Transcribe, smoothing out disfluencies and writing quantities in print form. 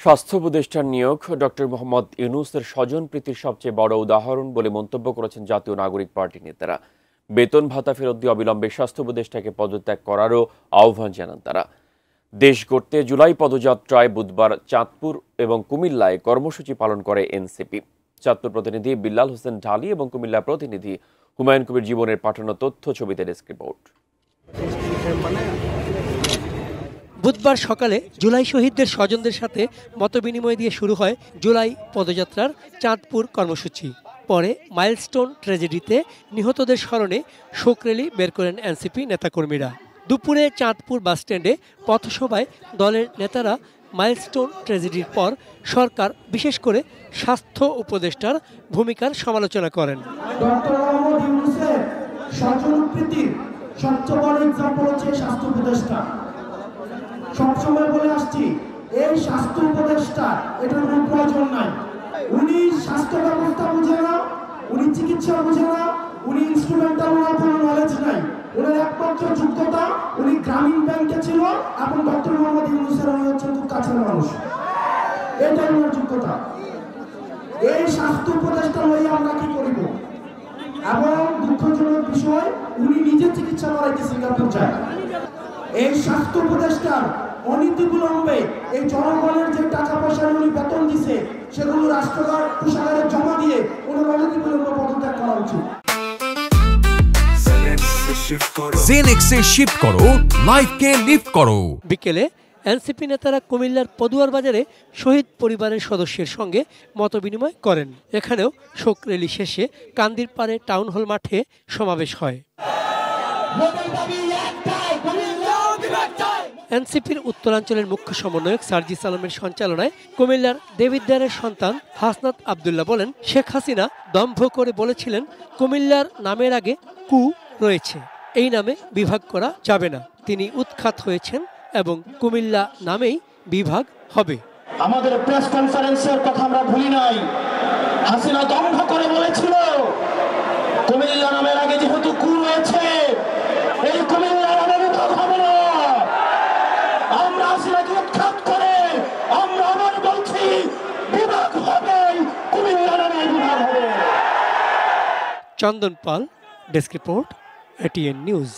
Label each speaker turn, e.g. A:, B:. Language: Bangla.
A: স্বাস্থ্য উপদেষ্টার নিয়োগ ডক্টর মোহাম্মদ ইউনূসের স্বজনপ্রীতির সবচেয়ে বড় উদাহরণ বলে মন্তব্য করেছেন জাতীয় নাগরিক পার্টির নেতারা। বেতন ভাতা ফেরত দিয়ে অবিলম্বে স্বাস্থ্য উপদেষ্টাকে পদত্যাগ করারও আহ্বান জানান তারা। দেশ গড়তে জুলাই পদযাত্রায় বুধবার চাঁদপুর এবং কুমিল্লায় কর্মসূচি পালন করে এনসিপি। চাঁদপুর প্রতিনিধি বিল্লাল হোসেন ঢালি এবং কুমিল্লা প্রতিনিধি হুমায়ুন কবির জীবনের পাঠানো তথ্য ছবিতে ডেস্ক রিপোর্ট।
B: বুধবার সকালে জুলাই শহীদদের স্বজনদের সাথে মতবিনিময় দিয়ে শুরু হয় জুলাই পদযাত্রার চাঁদপুর কর্মসূচি। পরে মাইলস্টোন ট্র্যাজেডিতে নিহতদের স্মরণে শোক র্যালি বের করেন এনসিপি নেতাকর্মীরা। দুপুরে চাঁদপুর বাসস্ট্যান্ডে পথসভায় দলের নেতারা মাইলস্টোন ট্র্যাজেডির পর সরকার, বিশেষ করে স্বাস্থ্য উপদেষ্টার ভূমিকার সমালোচনা করেন।
C: ডক্টর মোহাম্মদ ইউনূসের স্বজনপ্রীতির সবচেয়ে বড় এক্সাম্পল হচ্ছে স্বাস্থ্য উপদেষ্টা। সবসময় বলে আসছি, এই স্বাস্থ্য উপদেষ্টা এটার কোনো প্রয়োজন নাই। উনি স্বাস্থ্য ব্যবস্থা বুঝে না, উনি চিকিৎসা বুঝে না, উনি ইনস্ট্রুমেন্টাল, ওনার কোনো নলেজ নাই। ওনার একমাত্র যোগ্যতা, উনি গ্রামীণ ব্যাংকে ছিল এবং ডক্টর মোহাম্মদ ইউনূসের উনি হচ্ছেন খুব কাছের মানুষ। এটাই ওনার যোগ্যতা। এই স্বাস্থ্য উপদেষ্টা লইয়া আমরা কি করিব? এবং দুঃখজনক বিষয়, উনি নিজে চিকিৎসা করাইতে সিঙ্গাপুর যায়। এই স্বাস্থ্য উপদেষ্টার অনীতি বিলম্বে এই জনগণের যে টাকা পয়সা উনি বেতন দিছে সেগুলো রাষ্ট্রকার কোষাগারে জমা দিয়ে ওনার অনীতি বিলম্বে পদত্যাগ করা উচিত।
D: জেনেক্সে শিফট করো, লাইফকে লিফট করো।
B: বিকেলে এনসিপি নেতারা কুমিল্লার পদুয়ার বাজারে শহীদ পরিবারের সদস্যের সঙ্গে মতবিনিময় করেন। এখানেও শোক র্যালি শেষে কান্দিরপাড়ে টাউন হল মাঠে সমাবেশ হয়। এনসিপির উত্তরাঞ্চলের মুখ্য সমন্বয়ক সার্জিস আলমের সঞ্চালনায় কুমিল্লার দেবিদ্বারের সন্তান হাসনাত আবদুল্লাহ বলেন, শেখ হাসিনা দম্ভ করে বলেছিলেন কুমিল্লার নামের আগে কু রয়েছে, এই নামে বিভাগ করা যাবে না। তিনি উৎখাত হয়েছেন এবং কুমিল্লা নামেই বিভাগ হবে।
E: আমাদের প্রেস কনফারেন্সের কথা আমরা ভুলি নাই। হাসিনা দম্ভ করে বলেছিল কুমিল্লা নামের আগে যেহেতু কু রয়েছে, এই কুমিল্লা নামে বিভাগ হবে না। আমরা হাসিনাকে উৎখাত করে আমরা আবার বলছি বিভাগ হবে, কুমিল্লা নামে বিভাগ হবে।
B: চন্দন পাল, ডেস্ক রিপোর্ট, এটিএন নিউজ।